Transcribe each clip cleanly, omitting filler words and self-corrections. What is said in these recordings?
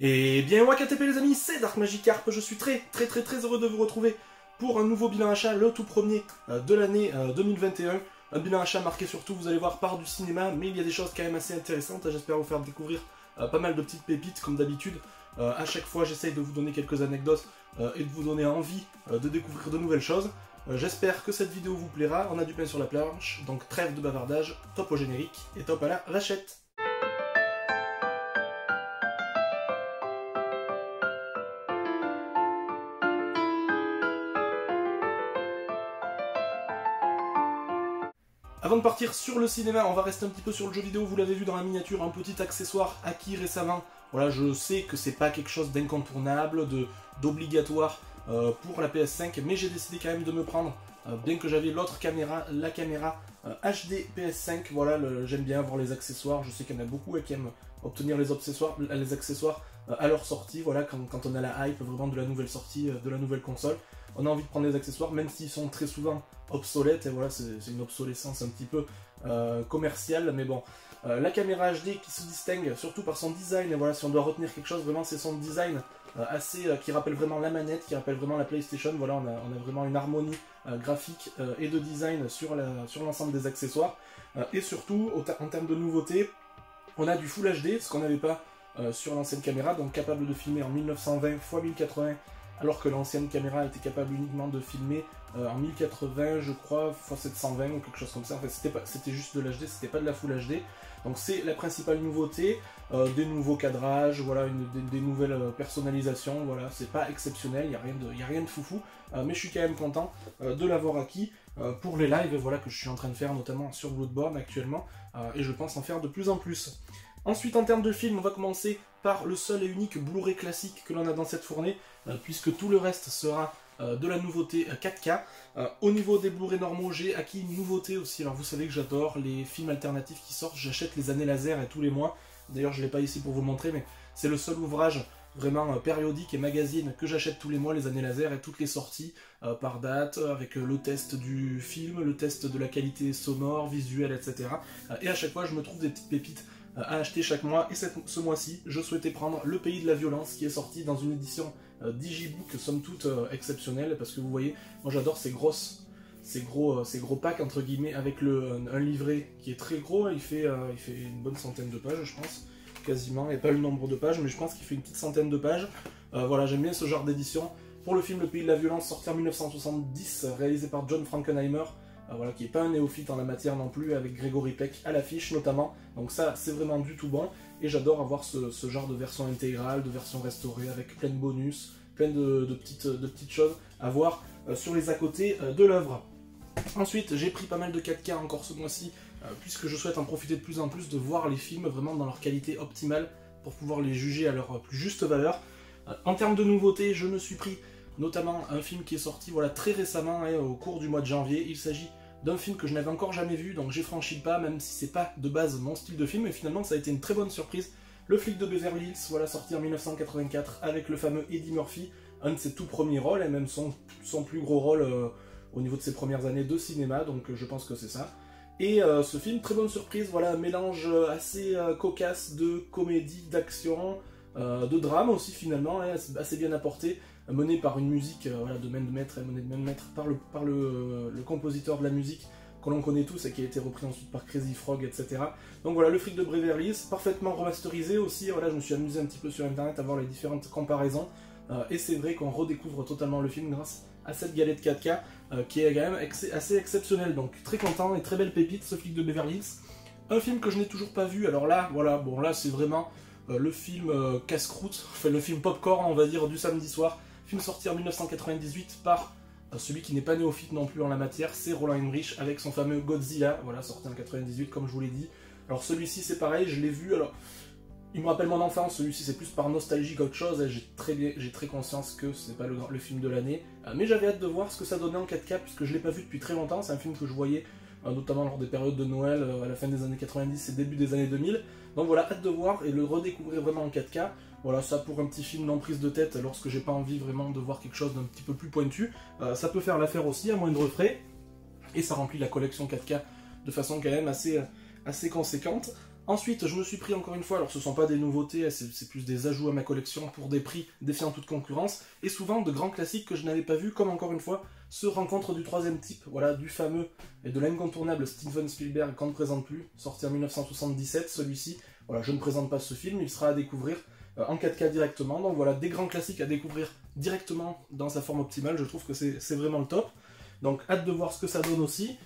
Et bien WakaTP les amis, c'est Dark Magikarp, je suis très heureux de vous retrouver pour un nouveau bilan achat, le tout premier de l'année 2021. Un bilan achat marqué surtout, vous allez voir, par du cinéma, mais il y a des choses quand même assez intéressantes. J'espère vous faire découvrir pas mal de petites pépites comme d'habitude. À chaque fois j'essaye de vous donner quelques anecdotes et de vous donner envie de découvrir de nouvelles choses. J'espère que cette vidéo vous plaira, on a du pain sur la planche, donc trêve de bavardage, top au générique et top à la vachette. Avant de partir sur le cinéma, on va rester un petit peu sur le jeu vidéo, vous l'avez vu dans la miniature, un petit accessoire acquis récemment. Voilà, je sais que c'est pas quelque chose d'incontournable, d'obligatoire pour la PS5, mais j'ai décidé quand même de me prendre, bien que j'avais l'autre caméra, la caméra HD PS5, voilà, j'aime bien avoir les accessoires, je sais qu'il y en a beaucoup qui aiment obtenir les accessoires à leur sortie, voilà, quand on a la hype vraiment de la nouvelle sortie, de la nouvelle console, on a envie de prendre les accessoires, même s'ils sont très souvent obsolètes, et voilà, c'est une obsolescence un petit peu commerciale, mais bon. La caméra HD qui se distingue surtout par son design, et voilà, si on doit retenir quelque chose, vraiment c'est son design qui rappelle vraiment la manette, qui rappelle vraiment la PlayStation, voilà, on a vraiment une harmonie graphique et de design sur l'ensemble des accessoires, et surtout, en termes de nouveautés, on a du Full HD, ce qu'on n'avait pas sur l'ancienne caméra, donc capable de filmer en 1920 x 1080, alors que l'ancienne caméra était capable uniquement de filmer en 1080, je crois, x 720 ou quelque chose comme ça. En fait, c'était juste de l'HD, c'était pas de la Full HD. Donc c'est la principale nouveauté, des nouveaux cadrages, voilà, des nouvelles personnalisations, voilà, c'est pas exceptionnel, il n'y a rien de foufou, mais je suis quand même content de l'avoir acquis pour les lives, voilà, que je suis en train de faire, notamment sur Bloodborne actuellement, et je pense en faire de plus en plus. Ensuite, en termes de film, on va commencer par le seul et unique Blu-ray classique que l'on a dans cette fournée, puisque tout le reste sera de la nouveauté 4K. Au niveau des Blu-ray normaux, j'ai acquis une nouveauté aussi. Alors vous savez que j'adore les films alternatifs qui sortent, j'achète les années laser tous les mois. D'ailleurs, je ne l'ai pas ici pour vous le montrer, mais c'est le seul ouvrage vraiment périodique et magazine que j'achète tous les mois, les années laser et toutes les sorties par date, avec le test du film, le test de la qualité sonore, visuelle, etc. Et à chaque fois, je me trouve des petites pépites à acheter chaque mois, et ce mois-ci, je souhaitais prendre Le Pays de la Violence, qui est sorti dans une édition Digibook, somme toute exceptionnelle, parce que vous voyez, moi j'adore ces gros packs, entre guillemets, avec un livret qui est très gros, il fait une bonne centaine de pages, je pense, quasiment, et pas le nombre de pages, mais je pense qu'il fait une petite centaine de pages. Voilà, j'aime bien ce genre d'édition. Pour le film Le Pays de la Violence, sorti en 1970, réalisé par John Frankenheimer, voilà, qui n'est pas un néophyte en la matière non plus, avec Gregory Peck à l'affiche notamment, donc ça c'est vraiment du tout bon, et j'adore avoir ce genre de version intégrale, de version restaurée, avec plein de bonus, plein de petites choses à voir sur les à côté de l'œuvre. Ensuite, j'ai pris pas mal de 4K encore ce mois-ci, puisque je souhaite en profiter de plus en plus, de voir les films vraiment dans leur qualité optimale, pour pouvoir les juger à leur plus juste valeur. En termes de nouveautés, je me suis pris notamment un film qui est sorti, voilà, très récemment, au cours du mois de janvier. Il s'agit d'un film que je n'avais encore jamais vu, donc j'ai franchi le pas, même si c'est pas de base mon style de film, et finalement ça a été une très bonne surprise. Le flic de Beverly Hills, voilà, sorti en 1984, avec le fameux Eddie Murphy, un de ses tout premiers rôles, et même son plus gros rôle au niveau de ses premières années de cinéma, donc je pense que c'est ça. Et ce film, très bonne surprise, voilà, un mélange assez cocasse de comédie, d'action, de drame aussi finalement, assez bien apporté, mené par une musique voilà, de main de maître, par le compositeur de la musique que l'on connaît tous et qui a été repris ensuite par Crazy Frog, etc. Donc voilà, le flic de Beverly Hills, parfaitement remasterisé aussi, voilà, je me suis amusé un petit peu sur internet à voir les différentes comparaisons, et c'est vrai qu'on redécouvre totalement le film grâce à cette galette 4K qui est quand même assez exceptionnelle, donc très content et très belle pépite ce flic de Beverly Hills. Un film que je n'ai toujours pas vu, alors là, voilà, bon là c'est vraiment le film casse-croûte, enfin le film popcorn on va dire du samedi soir, film sorti en 1998 par celui qui n'est pas néophyte non plus en la matière, c'est Roland Emmerich avec son fameux Godzilla, voilà, sorti en 98 comme je vous l'ai dit. Alors celui-ci c'est pareil, je l'ai vu, alors il me rappelle mon enfance, celui-ci c'est plus par nostalgie qu'autre chose, et j'ai très conscience que c'est pas le film de l'année, mais j'avais hâte de voir ce que ça donnait en 4K puisque je l'ai pas vu depuis très longtemps, c'est un film que je voyais notamment lors des périodes de Noël, à la fin des années 90 et début des années 2000, donc voilà, hâte de voir et le redécouvrir vraiment en 4K, voilà, ça pour un petit film non prise de tête, lorsque j'ai pas envie vraiment de voir quelque chose d'un petit peu plus pointu, ça peut faire l'affaire aussi à moindre frais, et ça remplit la collection 4K de façon quand même assez conséquente. Ensuite, je me suis pris encore une fois, alors ce ne sont pas des nouveautés, c'est plus des ajouts à ma collection pour des prix défiant toute concurrence, et souvent de grands classiques que je n'avais pas vus, comme encore une fois, ce Rencontre du troisième type, voilà, du fameux et de l'incontournable Steven Spielberg qu'on ne présente plus, sorti en 1977, celui-ci, voilà, je ne présente pas ce film, il sera à découvrir en 4K directement, donc voilà, des grands classiques à découvrir directement dans sa forme optimale, je trouve que c'est vraiment le top, donc hâte de voir ce que ça donne aussi.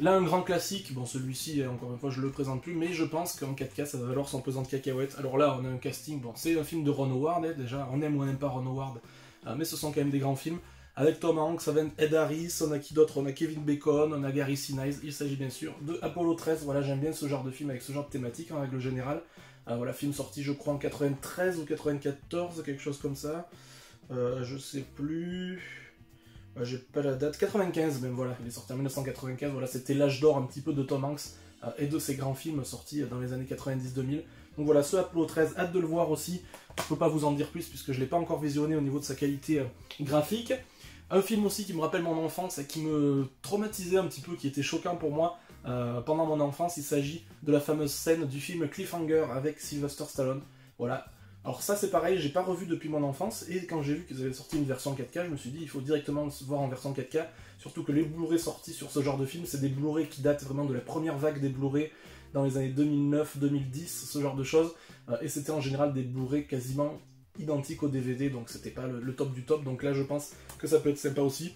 Là, un grand classique, bon celui-ci, encore une fois, je le présente plus, mais je pense qu'en 4K, ça va valoir son pesant de cacahuètes. Alors là, on a un casting, bon, c'est un film de Ron Howard, hein, déjà, on aime ou on n'aime pas Ron Howard, mais ce sont quand même des grands films. Avec Tom Hanks, avec Ed Harris, on a qui d'autre? On a Kevin Bacon, on a Gary Sinise, il s'agit bien sûr de Apollo 13, voilà, j'aime bien ce genre de film avec ce genre de thématique, en règle générale. Voilà, film sorti, je crois, en 93 ou 94, quelque chose comme ça. Je sais plus... j'ai pas la date, 95 même, voilà, il est sorti en 1995, voilà, c'était l'âge d'or un petit peu de Tom Hanks et de ses grands films sortis dans les années 90-2000. Donc voilà, ce Apollo 13, hâte de le voir aussi, je peux pas vous en dire plus puisque je l'ai pas encore visionné au niveau de sa qualité graphique. Un film aussi qui me rappelle mon enfance et qui me traumatisait un petit peu, qui était choquant pour moi pendant mon enfance, il s'agit de la fameuse scène du film Cliffhanger avec Sylvester Stallone, voilà. Alors ça c'est pareil, j'ai pas revu depuis mon enfance, et quand j'ai vu qu'ils avaient sorti une version 4K, je me suis dit il faut directement se voir en version 4K, surtout que les Blu-ray sortis sur ce genre de film, c'est des Blu-ray qui datent vraiment de la première vague des Blu-ray dans les années 2009-2010, ce genre de choses, et c'était en général des Blu-ray quasiment identiques au DVD, donc c'était pas le top du top, donc là je pense que ça peut être sympa aussi.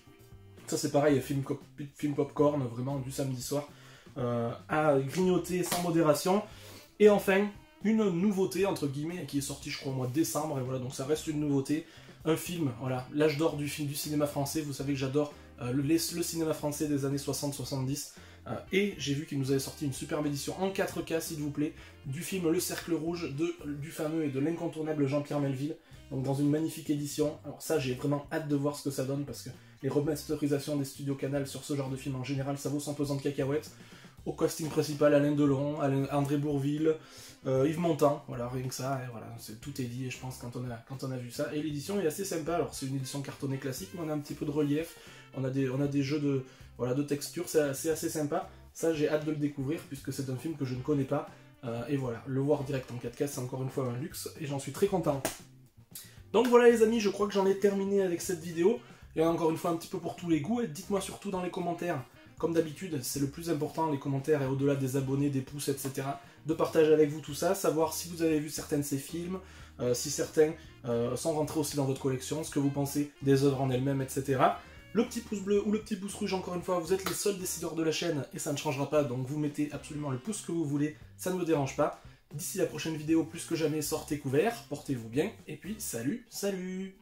Ça c'est pareil, film popcorn, vraiment du samedi soir, à grignoter sans modération. Et enfin, une nouveauté, entre guillemets, qui est sortie je crois au mois de décembre, et voilà, donc ça reste une nouveauté, un film, voilà, l'âge d'or du cinéma français, vous savez que j'adore le cinéma français des années 60-70, et j'ai vu qu'il nous avait sorti une superbe édition en 4K, s'il vous plaît, du film Le Cercle Rouge, du fameux et de l'incontournable Jean-Pierre Melville, donc dans une magnifique édition. Alors ça, j'ai vraiment hâte de voir ce que ça donne, parce que les remasterisations des studios Canal sur ce genre de film, en général, ça vaut son pesant de cacahuètes. Au casting principal, Alain Delon, André Bourvil, Yves Montand, voilà, rien que ça, et voilà, tout est dit, je pense, quand on a vu ça. Et l'édition est assez sympa, alors c'est une édition cartonnée classique, mais on a un petit peu de relief, on a des jeux de, voilà, de texture, c'est assez sympa. Ça, j'ai hâte de le découvrir, puisque c'est un film que je ne connais pas, et voilà, le voir direct en 4K, c'est encore une fois un luxe, et j'en suis très content. Donc voilà les amis, je crois que j'en ai terminé avec cette vidéo. Il y en a encore une fois un petit peu pour tous les goûts, et dites-moi surtout dans les commentaires, comme d'habitude, c'est le plus important, les commentaires, et au-delà des abonnés, des pouces, etc., de partager avec vous tout ça, savoir si vous avez vu certains de ces films, si certains sont rentrés aussi dans votre collection, ce que vous pensez des œuvres en elles-mêmes, etc. Le petit pouce bleu ou le petit pouce rouge, encore une fois, vous êtes les seuls décideurs de la chaîne, et ça ne changera pas, donc vous mettez absolument le pouce que vous voulez, ça ne me dérange pas. D'ici la prochaine vidéo, plus que jamais, sortez couverts, portez-vous bien, et puis salut, salut!